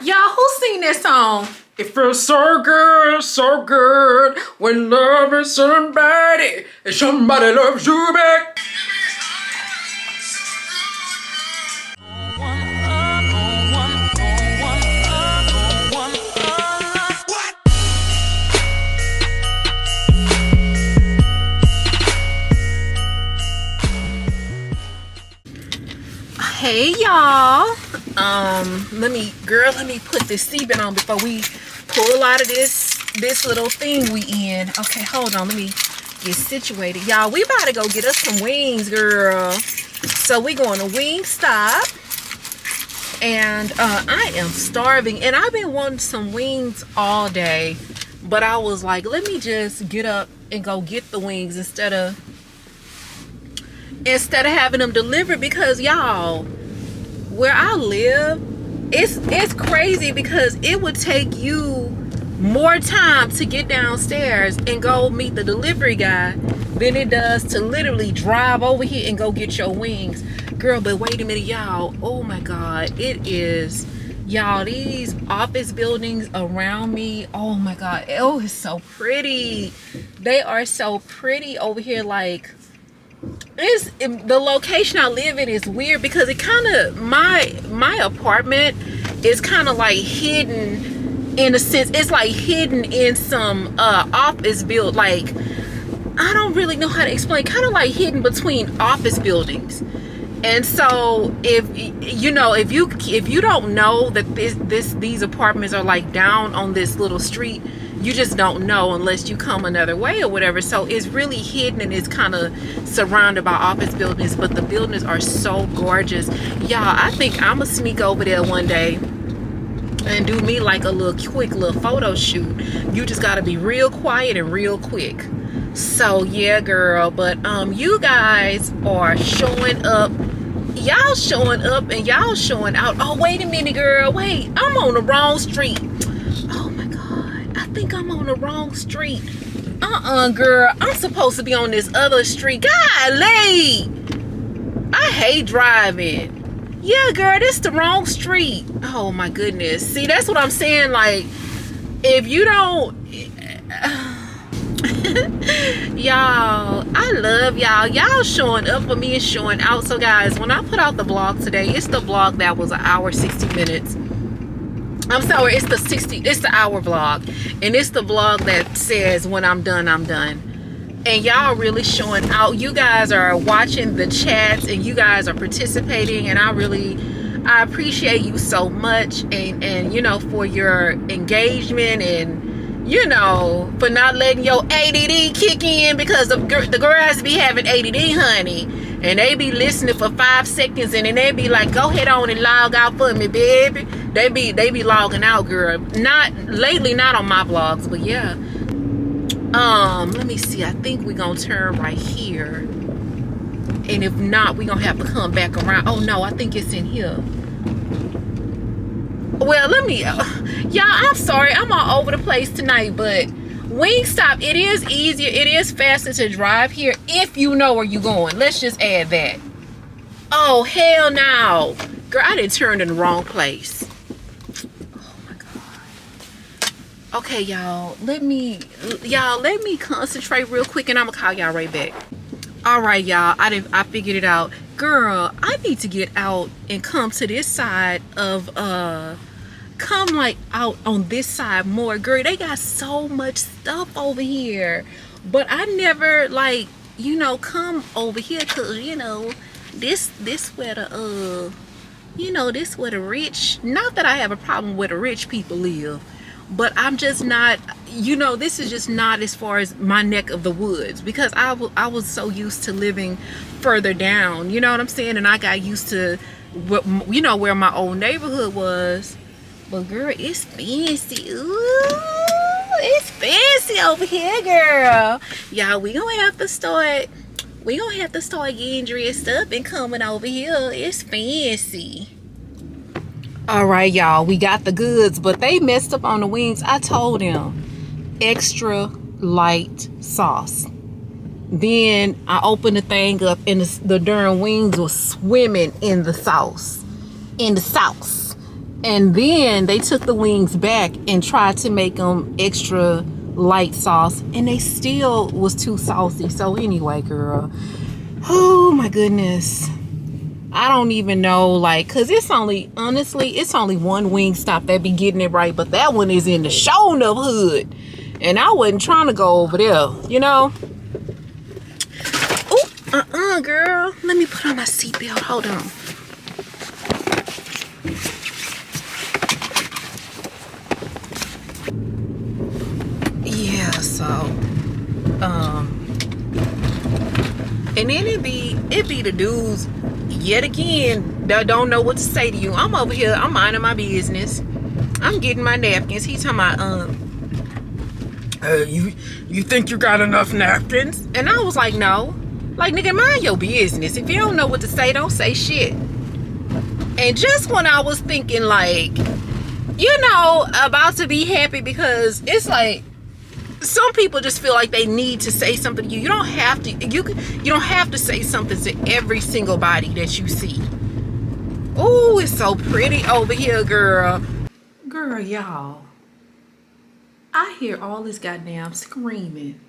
Y'all, who sing that song? It feels so good when loving somebody and somebody loves you back. Hey y'all, let me put this seatbelt on before we pull out of this little thing we in. Okay, hold on, let me get situated. Y'all, we about to go get us some wings, girl. So we going to Wingstop, and I am starving, and I've been wanting some wings all day, but I was like, let me just get up and go get the wings instead of having them delivered, because y'all, where I live, it's crazy because it would take you more time to get downstairs and go meet the delivery guy than it does to literally drive over here and go get your wings, girl. But wait a minute, y'all, oh my god, it is, y'all, these office buildings around me, oh my god, oh, it's so pretty. They are so pretty over here. Like, the location I live in is weird because it kind of, my apartment is kind of like hidden in a sense. It's like hidden in some office build, like, I don't really know how to explain, kind of like hidden between office buildings. And so if you don't know that these apartments are like down on this little street, you just don't know unless you come another way or whatever. So it's really hidden and it's kind of surrounded by office buildings, but the buildings are so gorgeous. Y'all, I think I'm gonna sneak over there one day and do me like a quick little photo shoot. You just gotta be real quiet and real quick. So yeah, girl, but you guys are showing up. Y'all showing up and y'all showing out. Oh, wait a minute, girl, wait, I'm on the wrong street. Oh my god, I think I'm on the wrong street. Girl, I'm supposed to be on this other street. Golly, I hate driving. Yeah, girl, this the wrong street. Oh my goodness. See, that's what I'm saying. Like, if you don't y'all, I love y'all showing up for me and showing out. So guys, when I put out the vlog today, it's the vlog that was an hour 60 minutes. I'm sorry, it's the hour vlog, and it's the vlog that says when I'm done, I'm done. And y'all really showing out. You guys are watching the chats and you guys are participating, and I appreciate you so much, and you know, for your engagement, and you know, for not letting your ADD kick in, because the girls be having ADD, honey, and they be listening for 5 seconds and then they be like, go ahead on and log out for me, baby. They be logging out, girl. Not lately, not on my vlogs, but yeah. Let me see, I think we're gonna turn right here, and if not, we're gonna have to come back around. Oh no, I think it's in here. Well, let me, y'all, I'm sorry, I'm all over the place tonight, but Wingstop, it is easier, it is faster to drive here if you know where you're going. Let's just add that. Oh, hell no. Girl, I didn't turn in the wrong place. Oh my god. Okay, y'all, let me concentrate real quick, and I'm gonna call y'all right back. All right, y'all, I figured it out. Girl, I need to get out and come to this side of come like out on this side more. Girl, they got so much stuff over here, but I never, like, you know, come over here, cause you know, this where the you know, this where the rich, not that I have a problem where the rich people live, but I'm just not, you know, this is just not as far as my neck of the woods, because I was so used to living further down, you know what I'm saying, and I got used to, you know, where my old neighborhood was. But girl, it's fancy. Ooh, it's fancy over here, girl. Y'all, we gonna have to start getting dressed up and coming over here. It's fancy. All right, y'all, we got the goods, but they messed up on the wings. I told them extra light sauce. Then I opened the thing up, and the darn wings was swimming in the sauce. And then they took the wings back and tried to make them extra light sauce, and they still was too saucy. So anyway, girl, oh my goodness, I don't even know, like, cause it's only, honestly, it's only one Wingstop that be getting it right, but that one is in the SHAUNELLE hood, and I wasn't trying to go over there, you know. Oh, girl, let me put on my seatbelt. Hold on. Yeah, so and then it be the dudes yet again that don't know what to say to you. I'm over here, I'm minding my business, I'm getting my napkins. He talking about you think you got enough napkins? And I was like, no. Like, nigga, mind your business. If you don't know what to say, don't say shit. And just when I was thinking, like, you know, about to be happy, because it's like some people just feel like they need to say something to you. You don't have to. You don't have to say something to every single body that you see. Oh, it's so pretty over here, girl. Girl, y'all, I hear all this goddamn screaming,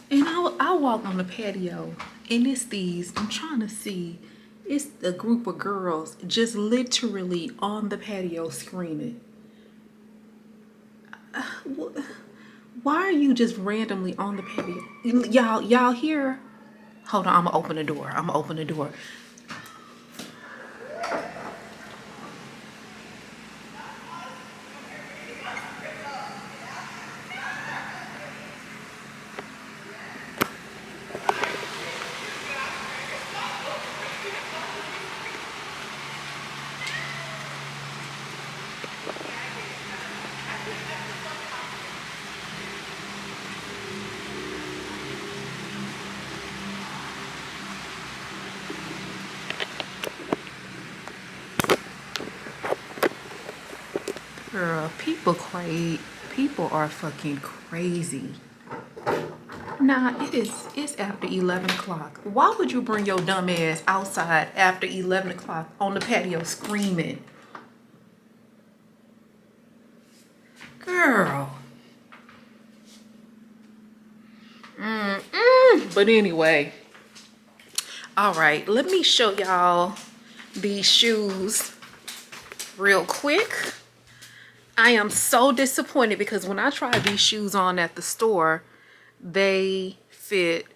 and I walk on the patio, and it's these. I'm trying to see. It's a group of girls just literally on the patio screaming. Why are you just randomly on the patio? Y'all here? Hold on, I'm gonna open the door. Girl, people are fucking crazy. Nah, it's after 11 o'clock. Why would you bring your dumb ass outside after 11 o'clock on the patio screaming? Girl. But anyway, all right, let me show y'all these shoes real quick. I am so disappointed because when I tried these shoes on at the store, they fit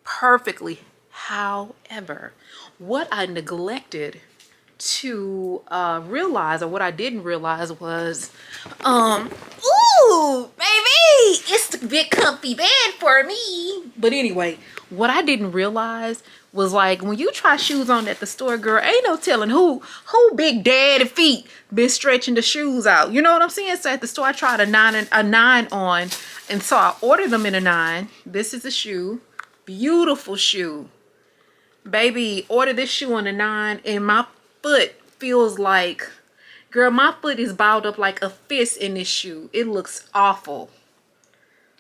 perfectly. However, what I neglected to realize, or what I didn't realize, was ooh, baby, it's a bit comfy bed for me. But anyway, what I didn't realize was, like, when you try shoes on at the store, girl, ain't no telling who big daddy feet been stretching the shoes out. You know what I'm saying? So at the store, I tried a nine on, and so I ordered them in a 9. This is a shoe, beautiful shoe, baby. Ordered this shoe on a 9, and my foot feels like, girl, my foot is balled up like a fist in this shoe. It looks awful.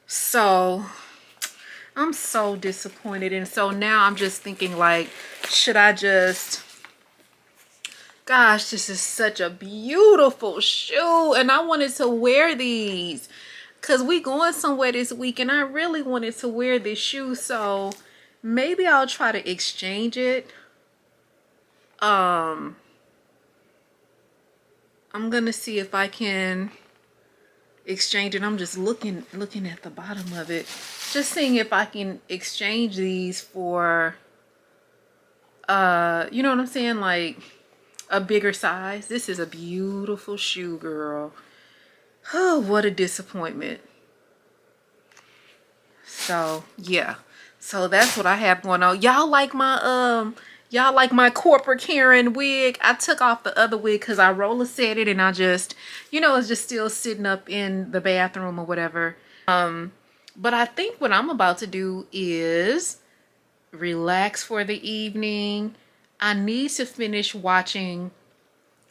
So I'm so disappointed. And so now I'm just thinking, like, should I just, gosh, this is such a beautiful shoe, and I wanted to wear these because we going somewhere this week, and I really wanted to wear this shoe. So maybe I'll try to exchange it. I'm gonna see if I can exchange it. I'm just looking at the bottom of it, just seeing if I can exchange these for you know what I'm saying, like a bigger size. This is a beautiful shoe, girl. Oh, what a disappointment. So yeah, so that's what I have going on. Y'all like my corporate Karen wig? I took off the other wig because I roller set it, and I just, you know, it's just still sitting up in the bathroom or whatever. But I think what I'm about to do is relax for the evening. I need to finish watching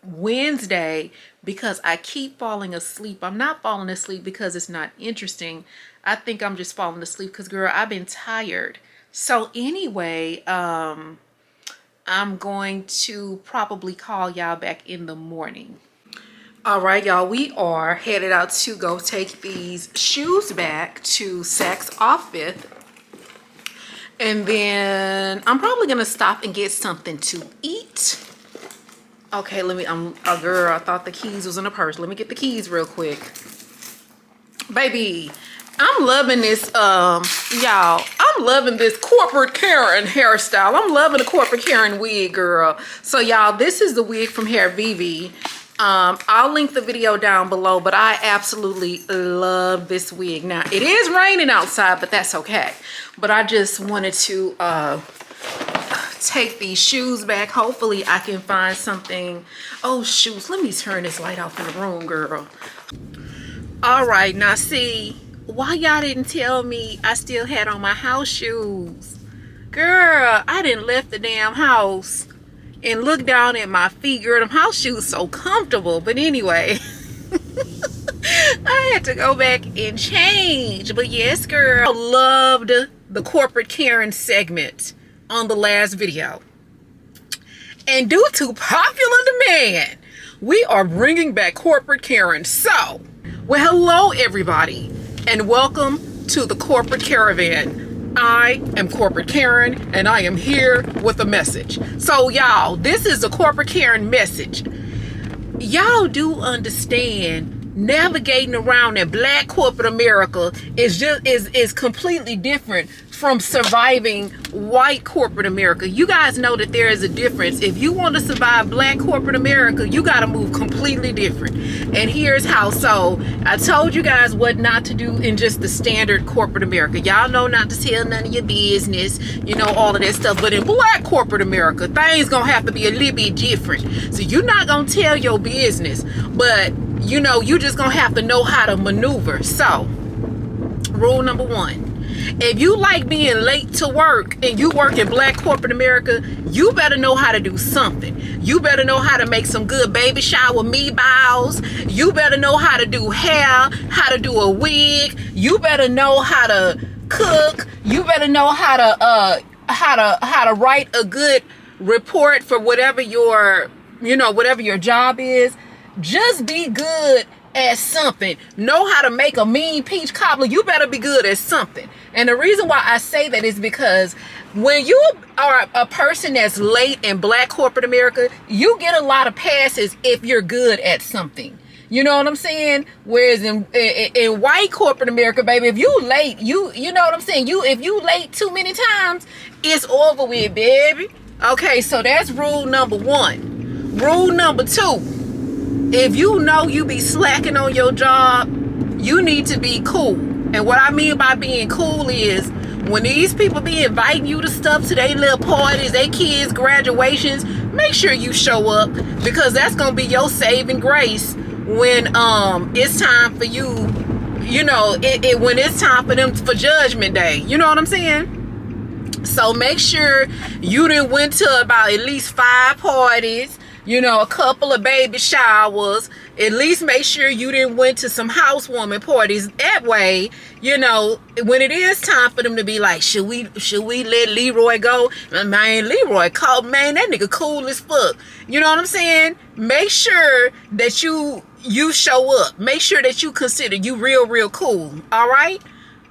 Wednesday because I keep falling asleep. I'm not falling asleep because it's not interesting. I think I'm just falling asleep because, girl, I've been tired. So anyway, I'm going to probably call y'all back in the morning. All right, y'all, we are headed out to go take these shoes back to Saks Off 5th. And then I'm probably gonna stop and get something to eat. Okay, let me, girl, I thought the keys was in the purse. Let me get the keys real quick. Baby, I'm loving this, y'all, I'm loving this corporate Karen hairstyle. I'm loving the corporate Karen wig, girl. So y'all, this is the wig from Hair Vivi. I'll link the video down below, but I absolutely love this wig. Now, it is raining outside, but that's okay. But I just wanted to take these shoes back. Hopefully, I can find something. Oh, shoes. Let me turn this light off in the room, girl. All right, now see, why y'all didn't tell me I still had on my house shoes? Girl, I didn't left the damn house and look down at my feet. Girl, them house shoes so comfortable. But anyway, I had to go back and change. But yes, girl, I loved the corporate Karen segment on the last video. And due to popular demand, we are bringing back corporate Karen. So, well, hello everybody, and welcome to the Corporate Caravan. I am Corporate Karen, and I am here with a message. So y'all, this is a Corporate Karen message. Y'all do understand navigating around in Black corporate America is completely different from surviving white corporate America. You guys know that there is a difference. If you want to survive Black corporate America, you got to move completely different. And here's how. So I told you guys what not to do in just the standard corporate America. Y'all know not to tell none of your business, you know, all of that stuff. But in Black corporate America, things gonna have to be a little bit different. So you're not gonna tell your business, but you know, you just gonna have to know how to maneuver. So rule number 1. If you like being late to work and you work in Black corporate America, you better know how to do something. You better know how to make some good baby shower meatballs. You better know how to do hair, how to do a wig. You better know how to cook. You better know how to write a good report for whatever your, you know, whatever your job is. Just be good at something. Know how to make a mean peach cobbler. You better be good at something. And the reason why I say that is because when you are a person that's late in Black corporate America, you get a lot of passes if you're good at something. You know what I'm saying? Whereas in white corporate America, baby, if you late, you know what I'm saying? If you late too many times, it's over with, baby. Okay, so that's rule number 1. Rule number 2. If you know you be slacking on your job, you need to be cool. And what I mean by being cool is when these people be inviting you to stuff, to their little parties, their kids' graduations, make sure you show up, because that's going to be your saving grace when it's time for you, you know, when it's time for them for Judgment Day. You know what I'm saying? So make sure you done went to about at least 5 parties, you know, a couple of baby showers. At least make sure you didn't went to some housewarming parties. That way, you know, when it is time for them to be like, should we let Leroy go? Man, Leroy called, man, that nigga cool as fuck. You know what I'm saying? Make sure that you show up. Make sure that you consider you real cool. All right?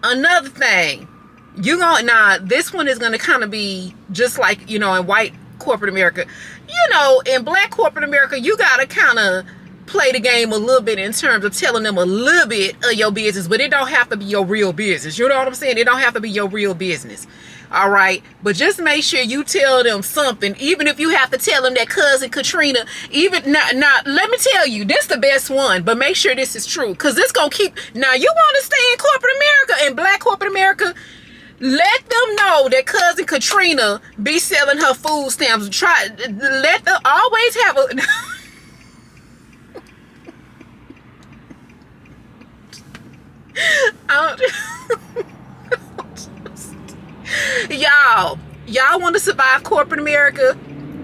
Another thing, this one is going to kind of be just like, you know, in white corporate America. You know, in Black corporate America, you gotta kind of play the game a little bit in terms of telling them a little bit of your business, but it don't have to be your real business. You know what I'm saying? It don't have to be your real business. All right, but just make sure you tell them something, even if you have to tell them that cousin Katrina, even not let me tell you, this the best one, but make sure this is true, because this gonna keep. Now you want to stay in corporate America, in Black corporate America, let them know that cousin Katrina be selling her food stamps. Let them always have a y'all want to survive corporate America?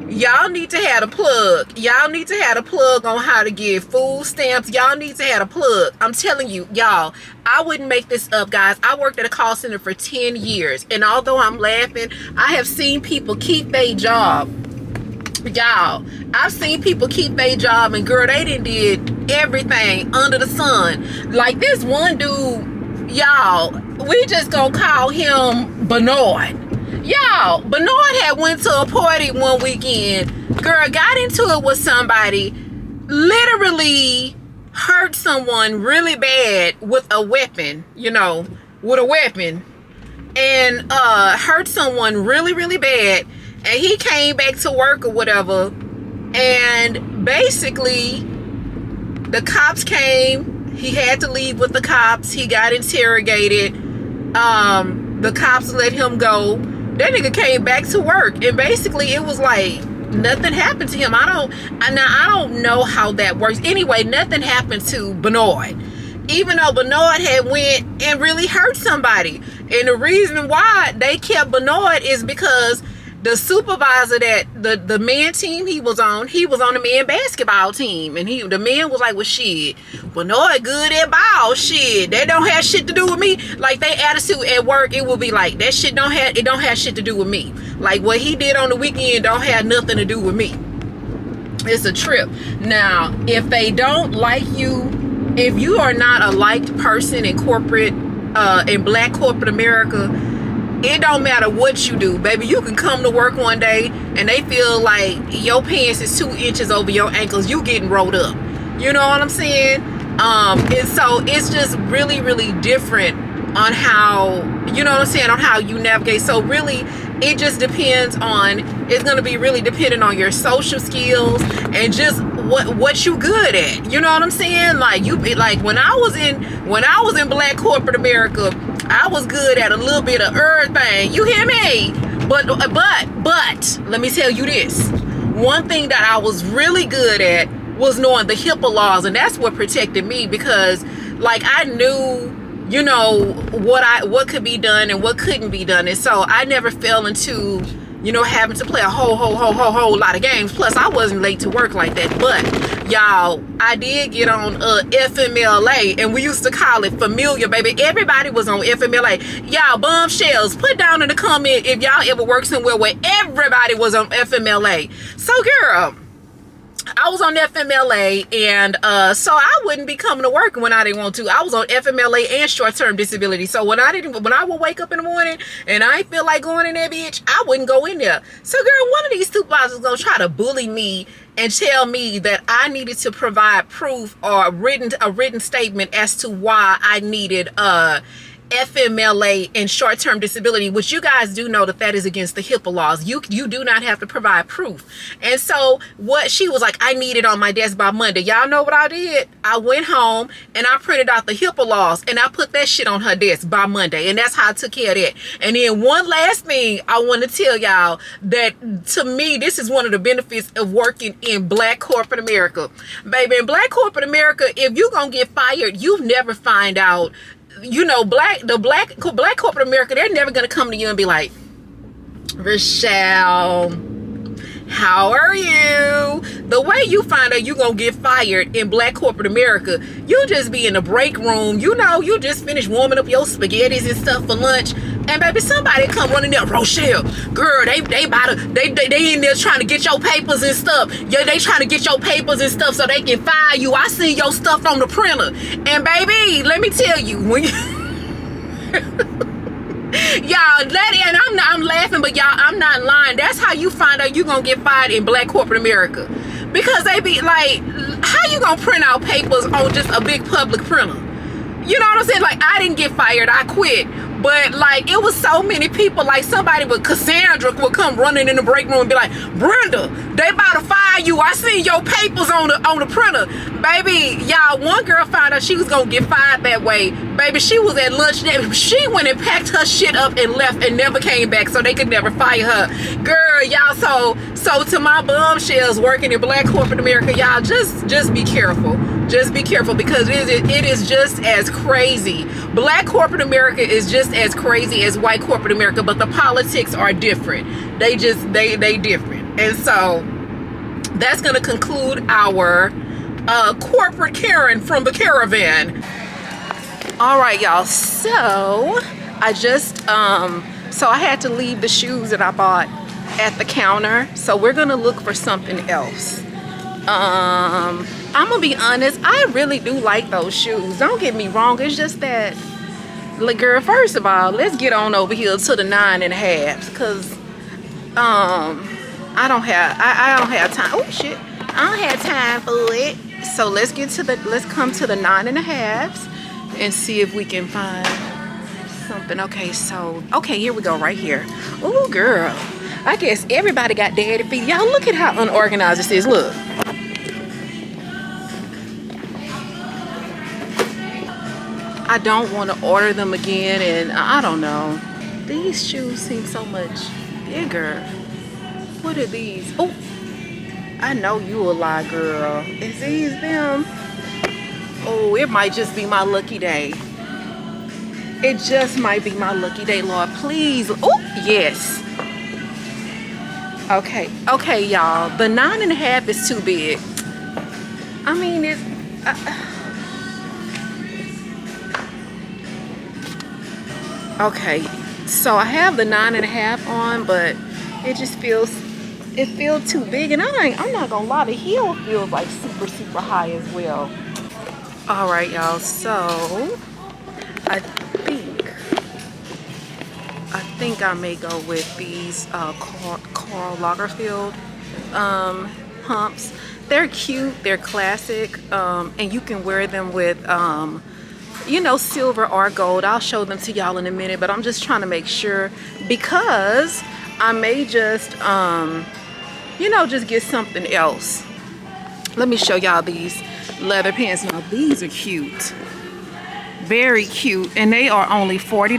Y'all need to have a plug. Y'all need to have a plug on how to get food stamps. Y'all need to have a plug. I'm telling you, y'all, I wouldn't make this up, guys. I worked at a call center for 10 years. And although I'm laughing, I have seen people keep their job Y'all, I've seen people keep their job, and girl, they did everything under the sun. Like this one dude, y'all, we just gonna call him Bernard. Y'all, Bernard had went to a party one weekend. Girl, got into it with somebody, literally hurt someone really bad with a weapon, and hurt someone really, really bad. And he came back to work or whatever, and basically the cops came. He had to leave with the cops. He got interrogated. The cops let him go. That nigga came back to work, and basically it was like nothing happened to him. I don't know how that works. Anyway, nothing happened to Bernard, even though Bernard had went and really hurt somebody. And the reason why they kept Bernard is because the supervisor that the man team he was on the man basketball team, and the man was like, well, shit, Bernard good at ball, shit, that don't have shit to do with me. Like, they attitude at work, it will be like, that shit don't have shit to do with me. Like, what he did on the weekend don't have nothing to do with me. It's a trip. Now, if they don't like you, if you are not a liked person in corporate, in black corporate America, it don't matter what you do, baby. You can come to work one day and they feel like your pants is 2 inches over your ankles. You getting rolled up. You know what I'm saying? And so it's just really, really different on how, on how you navigate. So really, it just depends on, it's going to be really dependent on your social skills and just what you good at. You know what I'm saying? Like, when I was in black corporate America, I was good at a little bit of everything. You hear me? But let me tell you this. One thing that I was really good at was knowing the HIPAA laws, and that's what protected me, because like I knew, what could be done and what couldn't be done. And so I never fell into, having to play a whole lot of games. Plus, I wasn't late to work like that. But y'all, I did get on FMLA, and we used to call it familiar, baby. Everybody was on FMLA. Y'all, bombshells, put down in the comment if y'all ever worked somewhere where everybody was on FMLA. So, girl, I was on FMLA, and so I wouldn't be coming to work when I didn't want to. I was on FMLA and short-term disability. So when I would wake up in the morning and I ain't feel like going in there, bitch, I wouldn't go in there. So, girl, one of these supervisors gonna try to bully me and tell me that I needed to provide proof or a written statement as to why I needed FMLA and short-term disability, which you guys do know that is against the HIPAA laws. You do not have to provide proof. And so what she was like, I need it on my desk by Monday. Y'all know what I did? I went home and I printed out the HIPAA laws and I put that shit on her desk by Monday. And that's how I took care of that. And then one last thing I want to tell y'all, that to me, this is one of the benefits of working in black corporate America. Baby, in black corporate America, if you gonna get fired, you never find out. Black corporate America, they're never gonna come to you and be like, Rochelle, how are you? The way you find out you gonna get fired in black corporate America, you just be in the break room, you just finished warming up your spaghettis and stuff for lunch, and baby, somebody come running there, Rochelle, girl, they in there trying to get your papers and stuff. Yeah, they trying to get your papers and stuff so they can fire you. I seen your stuff on the printer. And baby, let me tell you, when you y'all, and I'm laughing, but y'all, I'm not lying. That's how you find out you gonna get fired in black corporate America. Because they be like, how you gonna print out papers on just a big public printer? You know what I'm saying? Like, I didn't get fired, I quit. But like, it was so many people, like somebody with Cassandra would come running in the break room and be like, Brenda, they about to fire you. I seen your papers on the printer. Baby, y'all, one girl found out she was gonna get fired that way. Baby, she was at lunch. She went and packed her shit up and left and never came back, so they could never fire her. Girl, y'all, so to my bombshells working in black corporate America, y'all, just be careful. Just be careful, because it is just as crazy. Black corporate America is just as crazy as white corporate America, but the politics are different. They different. And so that's going to conclude our corporate Karen from the caravan. All right, y'all. So I just so I had to leave the shoes that I bought at the counter, so we're gonna look for something else. I'm gonna be honest, I really do like those shoes. Don't get me wrong, it's just that, like, girl, first of all, let's get on over here to the 9.5s, because I don't have time. Oh shit, I don't have time for it. So let's come to the 9.5s and see if we can find something. Okay, so here we go, right here. Oh girl, I guess everybody got daddy feet. Y'all, look at how unorganized this is. Look. I don't want to order them again, and I don't know. These shoes seem so much bigger. What are these? Oh, I know you a lie, girl. Is these them? Oh, it might just be my lucky day. It just might be my lucky day, Lord. Please. Oh, yes. Okay, y'all. The 9.5 is too big. I mean, it's... okay, so I have the 9.5 on, but it just feels too big, and I'm not gonna lie, the heel feels like super high as well. All right, y'all, so I think I may go with these Karl Lagerfeld pumps. They're cute, they're classic, and you can wear them with you know, silver or gold. I'll show them to y'all in a minute, but I'm just trying to make sure, because I may just you know, just get something else. Let me show y'all these leather pants. Now these are cute, very cute, and they are only $40.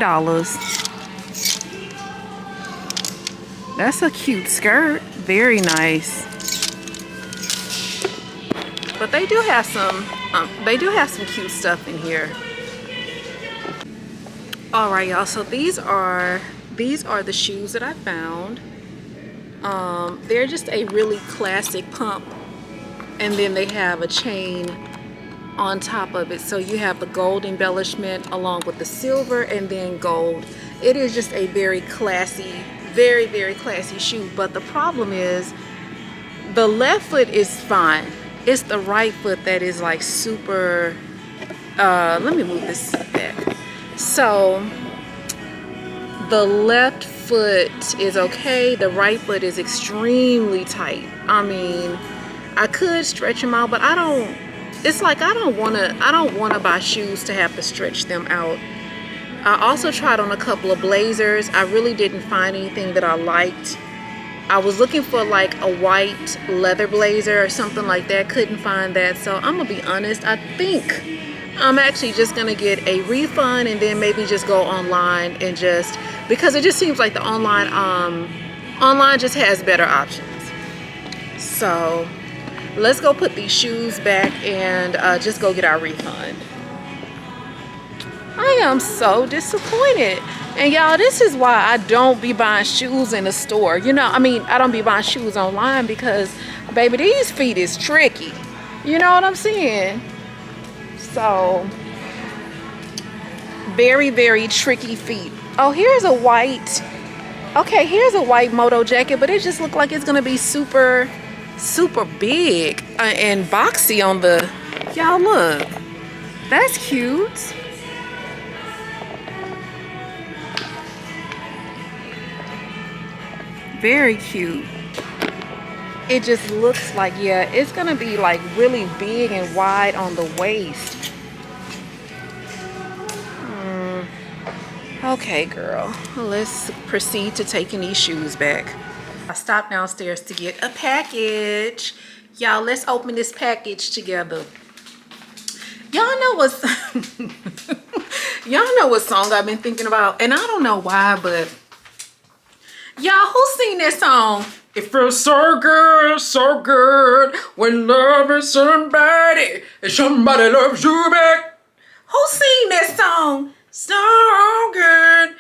That's a cute skirt, very nice. But they do have some cute stuff in here. All right, y'all, so these are the shoes that I found. They're just a really classic pump, and then they have a chain on top of it, so you have the gold embellishment along with the silver and then gold. It is just a very classy, very classy shoe, but the problem is the left foot is fine. It's the right foot that is like super let me move this back. So the left foot is okay, the right foot is extremely tight. I mean, I could stretch them out, but I don't want to buy shoes to have to stretch them out. I also tried on a couple of blazers. I really didn't find anything that I liked. I was looking for like a white leather blazer or something like that. Couldn't find that. So I'm gonna be honest, I think I'm actually just gonna get a refund and then maybe just go online and just, because it just seems like the online just has better options. So let's go put these shoes back and just go get our refund. I am so disappointed. And y'all, this is why I don't be buying shoes in the store. You know, I mean, I don't be buying shoes online because, baby, these feet is tricky. You know what I'm saying? So, very tricky feet. Oh, here's a white, okay, here's a white moto jacket, but it just looked like it's gonna be super big and boxy on the, y'all look, that's cute. Very cute. It just looks like, yeah, it's gonna be like really big and wide on the waist. Okay, girl, let's proceed to taking these shoes back. I stopped downstairs to get a package. Y'all, let's open this package together. Y'all know what y'all know what song I've been thinking about, and I don't know why, but y'all, who sing that song? It feels so good when loving somebody and somebody loves you back. Who sing that song? So good.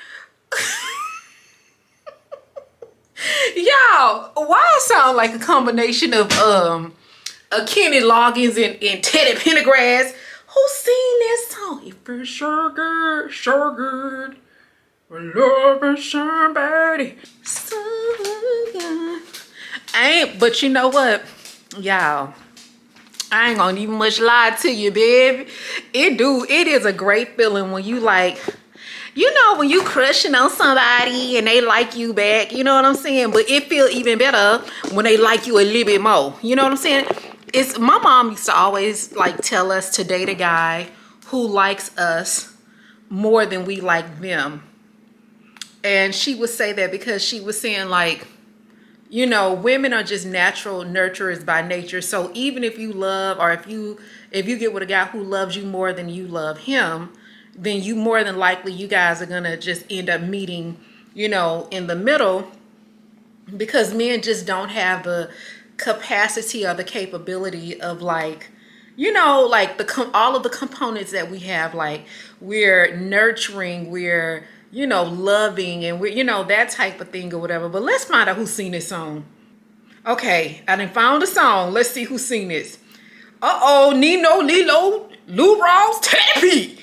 Y'all, why I sound like a combination of a Kenny Loggins and Teddy Pendergrass? Who sing that song? It feels so good, so good. Loving somebody. But you know what, y'all? I ain't gonna even much lie to you, baby. It is a great feeling when you like, you know, when you crushing on somebody and they like you back, you know what I'm saying? But it feel even better when they like you a little bit more. You know what I'm saying? It's my mom used to always like tell us to date a guy who likes us more than we like them. And she would say that because she was saying like, you know, women are just natural nurturers by nature. So even if you love, or if you get with a guy who loves you more than you love him, then you more than likely you guys are gonna just end up meeting, you know, in the middle, because men just don't have the capacity or the capability of like, you know, like all of the components that we have. Like we're nurturing, we're, you know, loving, and we're, you know, that type of thing or whatever. But let's find out who's seen this song. Okay, I done found a song. Let's see who's seen this. Uh-oh, Nino, Lilo, Lou Rawls, Teddy P.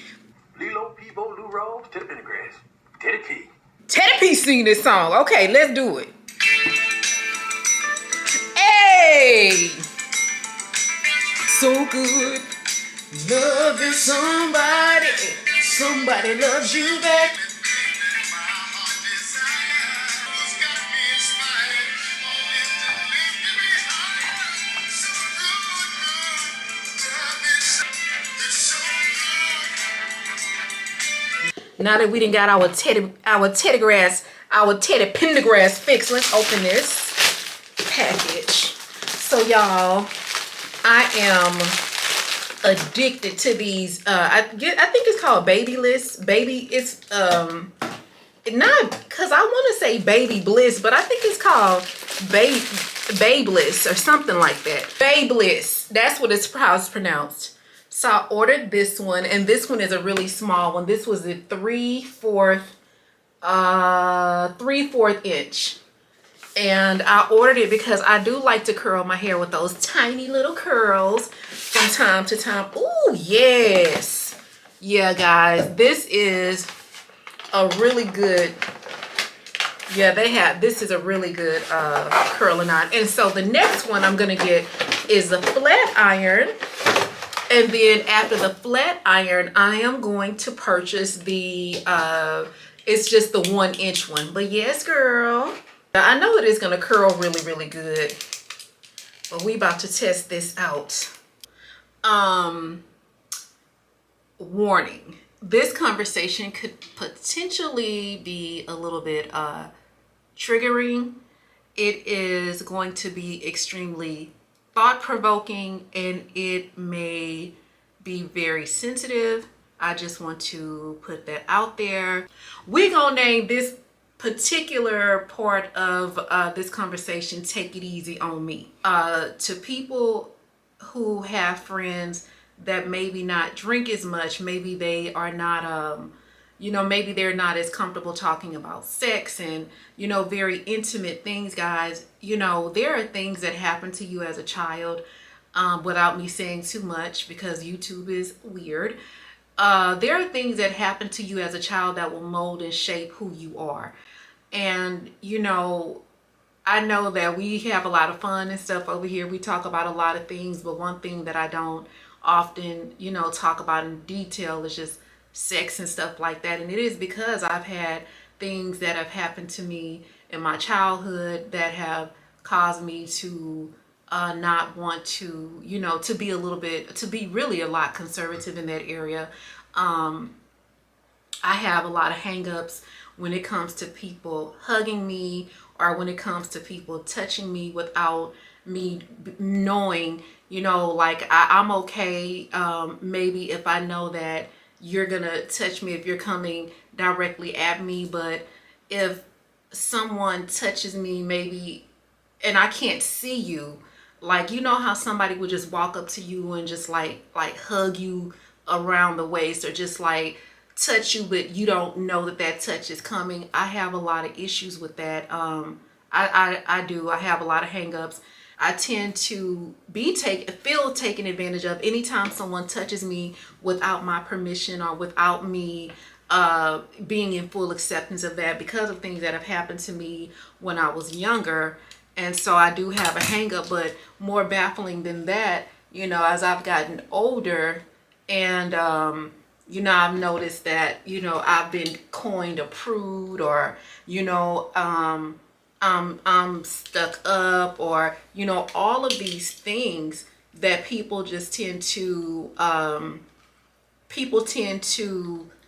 Lilo, Peebo, Lou Rawls, Teddy Pendergrass, Teddy P. Teddy P seen this song. Okay, let's do it. Hey! So good. Loving somebody. Somebody loves you back. Now that we done got our teddy pendergrass fix, let's open this package. So y'all, I am addicted to these. I think it's called Baby List. Baby, it's not because I want to say Baby Bliss, but I think it's called Babe Bliss or something like that. Babe Bliss. That's what it's how it's pronounced. So I ordered this one, and this one is a really small one. This was the 3/4 inch. And I ordered it because I do like to curl my hair with those tiny little curls from time to time. Ooh, yes. Yeah, guys, this is a really good, this is a really good curling iron. And so the next one I'm gonna get is the flat iron. And then after the flat iron, I am going to purchase the, it's just the 1-inch one. But yes, girl, I know it is going to curl really, really good. But we about to test this out. Warning. This conversation could potentially be a little bit triggering. It is going to be extremely thought-provoking, and it may be very sensitive. I just want to put that out there. We're gonna name this particular part of this conversation "Take It Easy on Me." To people who have friends that maybe not drink as much, maybe they are not you know, maybe they're not as comfortable talking about sex and, you know, very intimate things, guys. You know, there are things that happen to you as a child, without me saying too much because YouTube is weird. There are things that happen to you as a child that will mold and shape who you are. And, you know, I know that we have a lot of fun and stuff over here. We talk about a lot of things, but one thing that I don't often, you know, talk about in detail is just sex and stuff like that. And it is because I've had things that have happened to me in my childhood that have caused me to not want to, you know, to be really a lot conservative in that area. I have a lot of hang-ups when it comes to people hugging me, or when it comes to people touching me without me knowing, you know, like I'm okay. Maybe if I know that you're gonna touch me if you're coming directly at me, but if someone touches me maybe and I can't see you, like, you know how somebody would just walk up to you and just like hug you around the waist, or just like touch you, but you don't know that that touch is coming. I have a lot of issues with that. I do. I have a lot of hang-ups. I tend to feel taken advantage of anytime someone touches me without my permission, or without me being in full acceptance of that because of things that have happened to me when I was younger. And so I do have a hang up, but more baffling than that, you know, as I've gotten older and, you know, I've noticed that, you know, I've been coined a prude, or, you know, I'm stuck up, or, you know, all of these things that people just tend to,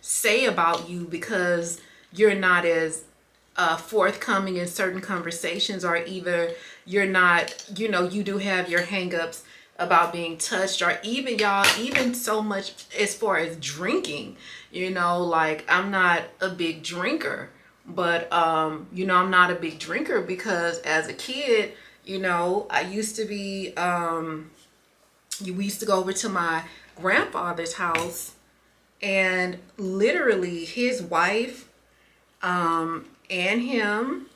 say about you because you're not as forthcoming in certain conversations, or either you're not, you know, you do have your hangups about being touched, or even y'all, even so much as far as drinking, you know, like I'm not a big drinker, but you know, I'm not a big drinker because as a kid, you know, I used to be we used to go over to my grandfather's house, and literally his wife and him,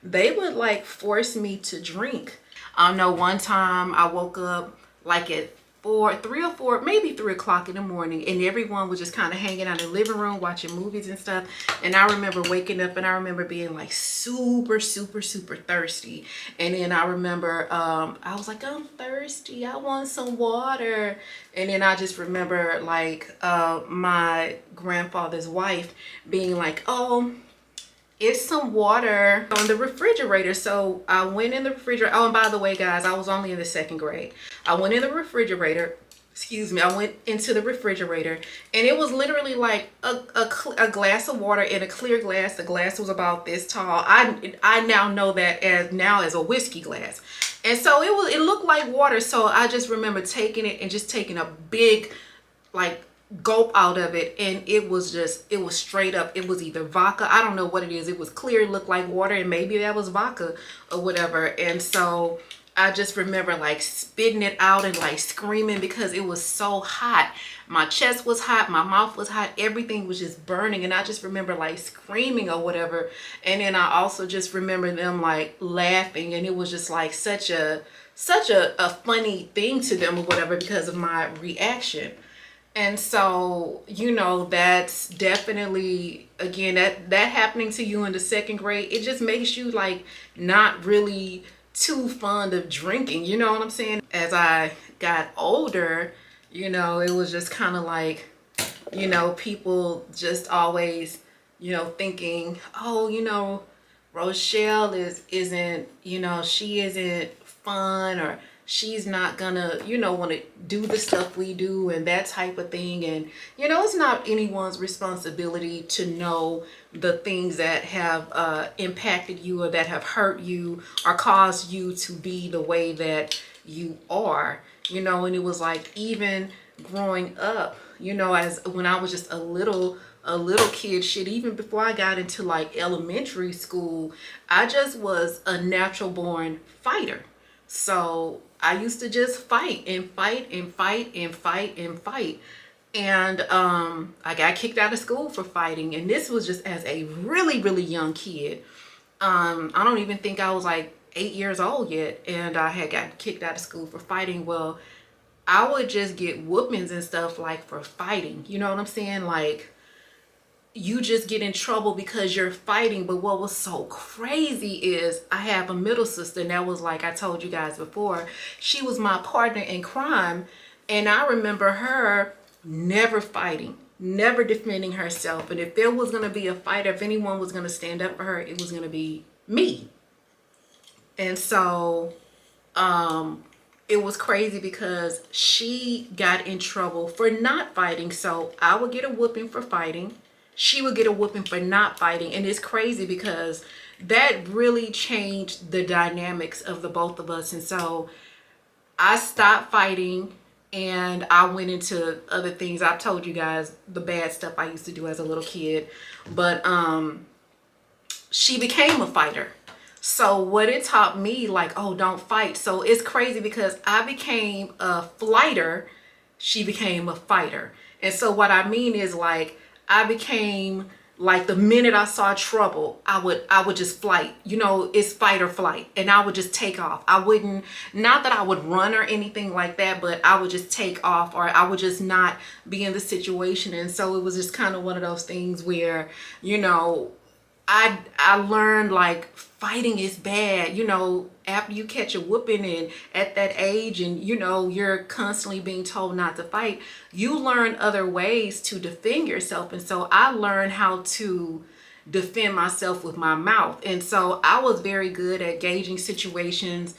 they would like force me to drink. I know one time I woke up like at 3 or 4, maybe 3 o'clock in the morning, and everyone was just kind of hanging out in the living room watching movies and stuff. And I remember waking up and I remember being like super thirsty. And then I remember I was like, I'm thirsty, I want some water. And then I just remember like my grandfather's wife being like, oh, it's some water on the refrigerator. So I went in the refrigerator. Oh, and by the way, guys, I was only in the 2nd grade. I went in the refrigerator. Excuse me. I went into the refrigerator, and it was literally like a glass of water in a clear glass. The glass was about this tall. I now know that as a whiskey glass. And so it looked like water. So I just remember taking it and just taking a big, like, gulp out of it, and it was straight up, it was either vodka, I don't know what it is, it was clear, it looked like water, and maybe that was vodka or whatever. And so I just remember like spitting it out and like screaming because it was so hot. My chest was hot, my mouth was hot, everything was just burning, and I just remember like screaming or whatever. And then I also just remember them like laughing, and it was just like such a funny thing to them or whatever because of my reaction. And so, you know, that's definitely, again, that happening to you in the 2nd grade, it just makes you like not really too fond of drinking, you know what I'm saying? As I got older, you know, it was just kind of like, you know, people just always, you know, thinking, oh, you know, Rochelle isn't, you know, she isn't fun, or she's not gonna, you know, want to do the stuff we do and that type of thing. And, you know, it's not anyone's responsibility to know the things that have impacted you or that have hurt you or caused you to be the way that you are, you know. And it was like, even growing up, you know, as when I was just a little kid, shit, even before I got into like elementary school, I just was a natural born fighter. So I used to just fight and fight and fight and fight and fight. And I got kicked out of school for fighting. And this was just as a really young kid. I don't even think I was like 8 years old yet. And I had got kicked out of school for fighting. Well, I would just get whoopings and stuff like for fighting. You know what I'm saying? Like, you just get in trouble because you're fighting. But what was so crazy is I have a middle sister, and that was, like I told you guys before, she was my partner in crime. And I remember her never fighting, never defending herself. And if there was going to be a fight, if anyone was going to stand up for her, it was going to be me. And so it was crazy because she got in trouble for not fighting. So I would get a whooping for fighting. She would get a whooping for not fighting. And it's crazy because that really changed the dynamics of the both of us. And so I stopped fighting and I went into other things. I've told you guys the bad stuff I used to do as a little kid. But she became a fighter. So what it taught me, like, oh, don't fight. So it's crazy because I became a flighter. She became a fighter. And so what I mean is, like, I became Like the minute I saw trouble, I would just flight. You know, it's fight or flight, and I would just take off. I wouldn't, not that I would run or anything like that, but I would just take off, or I would just not be in the situation. And so it was just kind of one of those things where, you know, I learned like fighting is bad, you know, after you catch a whooping and at that age, and you know, you're constantly being told not to fight, you learn other ways to defend yourself. And so I learned how to defend myself with my mouth. And so I was very good at gauging situations.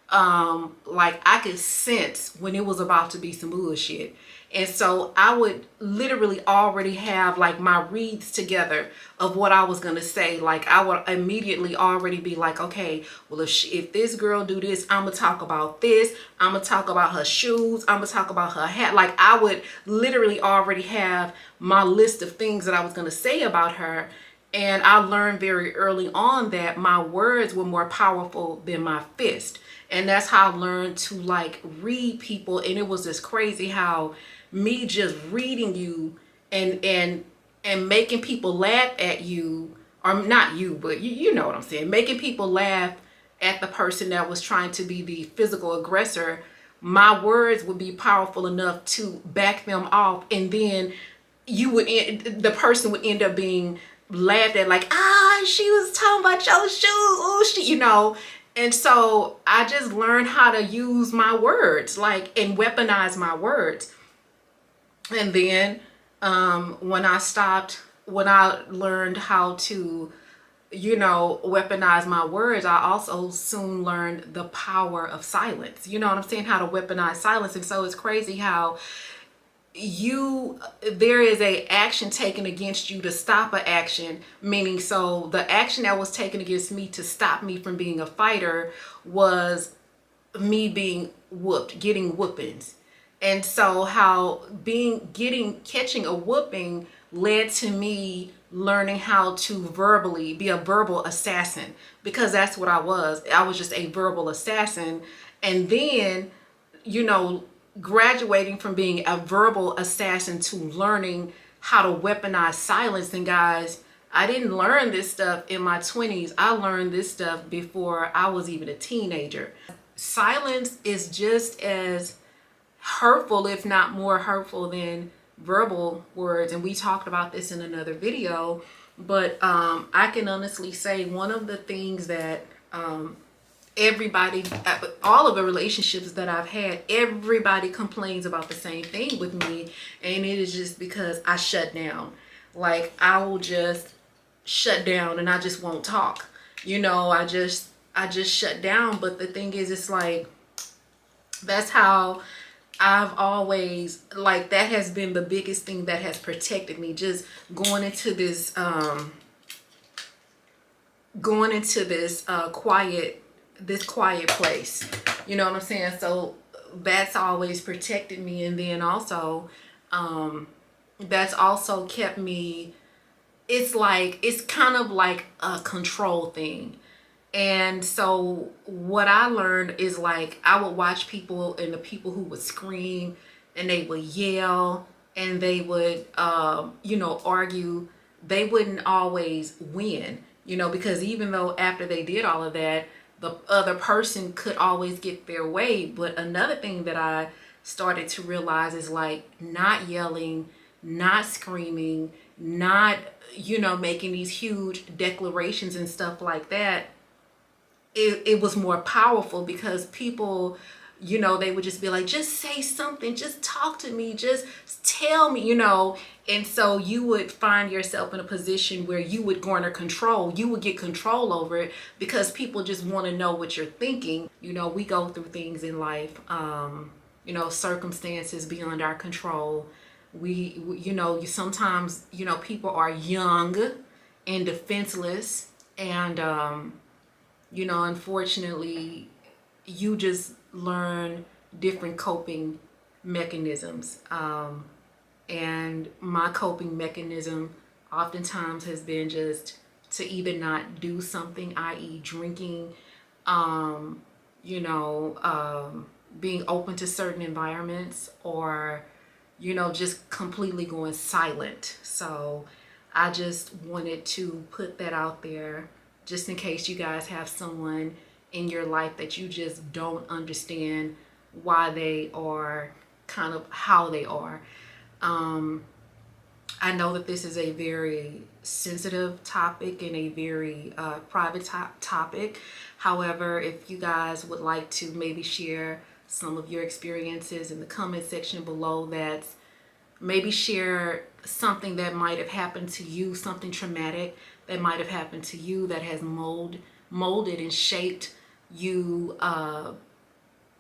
Like I could sense when it was about to be some bullshit. And so I would literally already have like my reads together of what I was going to say. Like I would immediately already be like, okay, well, if this girl do this, I'm going to talk about this. I'm going to talk about her shoes. I'm going to talk about her hat. Like I would literally already have my list of things that I was going to say about her. And I learned very early on that my words were more powerful than my fist. And that's how I learned to like read people. And it was just crazy how me just reading you and making people laugh at you, or not you, but you know what I'm saying, making people laugh at the person that was trying to be the physical aggressor. My words would be powerful enough to back them off, and then the person would end up being laughed at, like, she was talking about your shoes, oh, you know. And so I just learned how to use my words, like, and weaponize my words. And then when I learned how to, you know, weaponize my words, I also soon learned the power of silence. You know what I'm saying? How to weaponize silence. And so it's crazy how there is a action taken against you to stop an action, meaning, so the action that was taken against me to stop me from being a fighter was me being whooped, getting whoopings. And so how catching a whooping led to me learning how to verbally be a verbal assassin, because that's what I was. I was just a verbal assassin. And then, you know, graduating from being a verbal assassin to learning how to weaponize silence. And guys, I didn't learn this stuff in my 20s. I learned this stuff before I was even a teenager. Silence is just as hurtful, if not more hurtful, than verbal words. And we talked about this in another video, but I can honestly say one of the things that everybody, all of the relationships that I've had, everybody complains about the same thing with me, and it is just because I shut down. Like I will just shut down and I just won't talk. You know, I just shut down. But the thing is, it's like, that's how I've always, like, that has been the biggest thing that has protected me, just going into this quiet place. You know what I'm saying? So that's always protected me. And then also that's also kept me, it's kind of like a control thing. And so what I learned is, like, I would watch people, and the people who would scream and they would yell and they would, you know, argue, they wouldn't always win, you know, because even though after they did all of that, the other person could always get their way. But another thing that I started to realize is, like, not yelling, not screaming, not, you know, making these huge declarations and stuff like that. It was more powerful, because people, you know, they would just be like, just say something, just talk to me, just tell me, you know. And so you would find yourself in a position where you would garner control. You would get control over it, because people just want to know what you're thinking. You know, we go through things in life, you know, circumstances beyond our control. We you know, sometimes, you know, people are young and defenseless, and you know, unfortunately, you just learn different coping mechanisms. And my coping mechanism oftentimes has been just to either not do something, i.e. drinking, you know, being open to certain environments, or, you know, just completely going silent. So I just wanted to put that out there just in case you guys have someone in your life that you just don't understand why they are kind of how they are. I know that this is a very sensitive topic and a very private topic. However, if you guys would like to maybe share some of your experiences in the comment section below, that's maybe share something that might have happened to you, something traumatic that might have happened to you that has molded and shaped you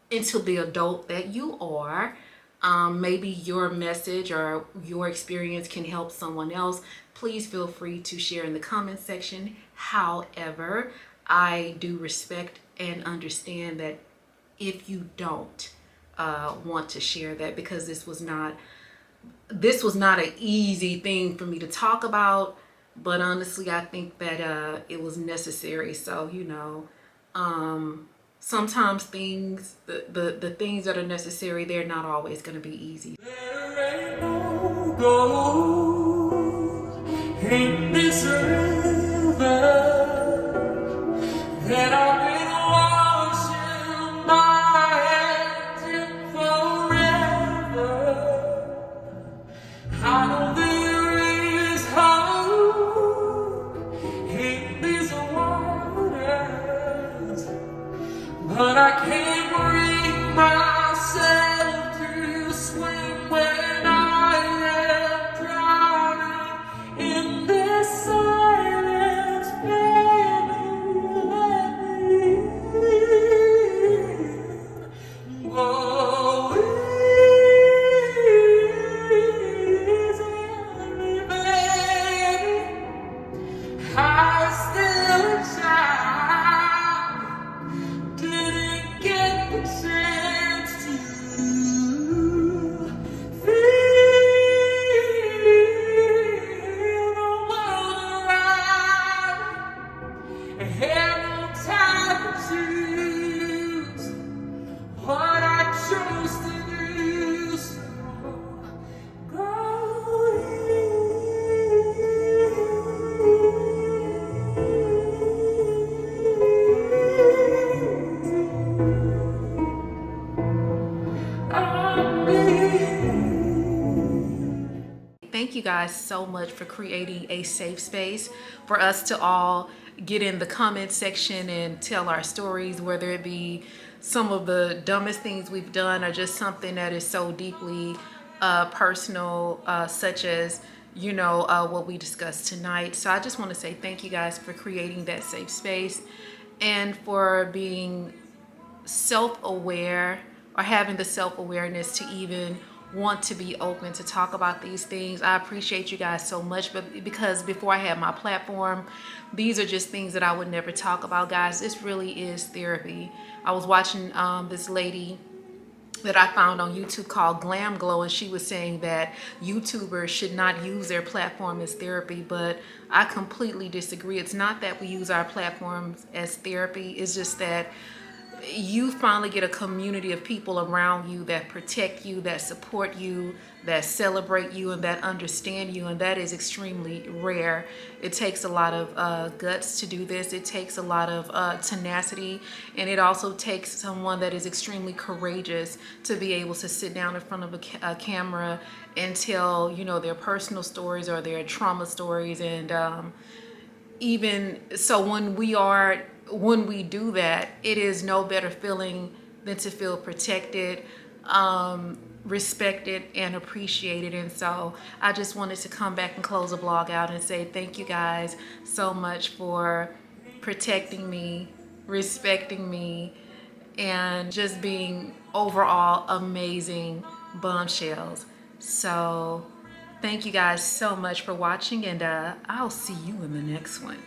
into the adult that you are. Maybe your message or your experience can help someone else. Please feel free to share in the comment section. However, I do respect and understand that if you don't want to share that, because this was not an easy thing for me to talk about, but honestly I think that it was necessary. So sometimes things, the things that are necessary, they're not always going to be easy. There ain't no gold in this river that I've been washing my hands in forever. I know there is hope in these waters, but I can't bring myself to swim when I am drowning in this silence. Baby, let me go easy on me, baby. I still child, didn't get the chance to feel the world around me. I had no time to choose what I chose to do. So go Thank you guys so much for creating a safe space for us to all get in the comment section and tell our stories, whether it be some of the dumbest things we've done or just something that is so deeply personal, such as what we discussed tonight. So I just want to say thank you guys for creating that safe space and for being self-aware, or having the self-awareness to even want to be open to talk about these things. I appreciate you guys so much, but because before I had my platform, these are just things that I would never talk about, guys. This really is therapy. I was watching this lady that I found on YouTube called Glam Glow, and she was saying that YouTubers should not use their platform as therapy, but I completely disagree. It's not that we use our platforms as therapy, it's just that you finally get a community of people around you that protect you, that support you, that celebrate you, and that understand you, and that is extremely rare. It takes a lot of guts to do this. It takes a lot of tenacity, and it also takes someone that is extremely courageous to be able to sit down in front of a camera and tell, their personal stories or their trauma stories. And even so, when we do that, it is no better feeling than to feel protected, respected, and appreciated. And so I just wanted to come back and close the vlog out and say thank you guys so much for protecting me, respecting me, and just being overall amazing bombshells. So thank you guys so much for watching, and I'll see you in the next one.